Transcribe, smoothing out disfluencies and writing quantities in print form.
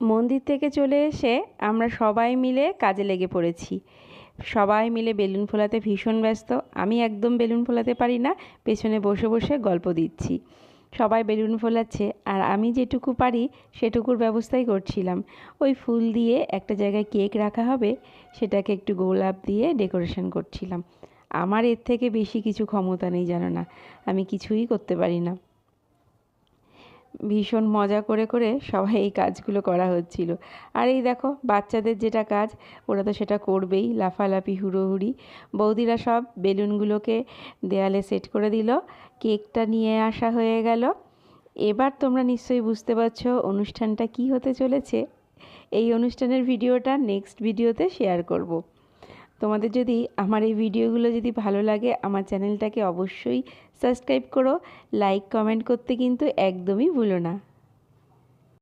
মন্দির থেকে চলে এসে আমরা সবাই মিলে কাজে লেগে পড়েছি। সবাই মিলে বেলুন ফোলাতে ভীষণ ব্যস্ত। আমি একদম বেলুন ফোলাতে পারি না, পেছনে বসে বসে গল্প দিচ্ছি। সবাই বেলুন ফোলাচ্ছে আর আমি যেটুকু পারি সেটুকুর ব্যবস্থাই করছিলাম। ওই ফুল দিয়ে একটা জায়গায় কেক রাখা হবে, সেটাকে একটু গোলাপ দিয়ে ডেকোরেশন করছিলাম। আমার এর থেকে বেশি কিছু ক্ষমতা নেই, জানো না, আমি কিছুই করতে পারি না। ভীষণ মজা করে করে সবাই এই কাজগুলো করা হচ্ছিল। আর এই দেখো বাচ্চাদের যেটা কাজ, ওরা তো সেটা করবেই, লাফালাফি হুড়োহুড়ি। বৌদিরা সব বেলুনগুলোকে দেয়ালে সেট করে দিল, কেকটা নিয়ে আসা হয়ে গেল। এবার তোমরা নিশ্চয়ই বুঝতে পারছো অনুষ্ঠানটা কি হতে চলেছে। এই অনুষ্ঠানের ভিডিওটা নেক্সট ভিডিওতে শেয়ার করব। তোমাদের যদি আমার এই ভিডিওগুলো যদি ভালো লাগে, আমার চ্যানেলটাকে অবশ্যই সাবস্ক্রাইব করো, লাইক কমেন্ট করতে কিন্তু একদমই ভুলো না।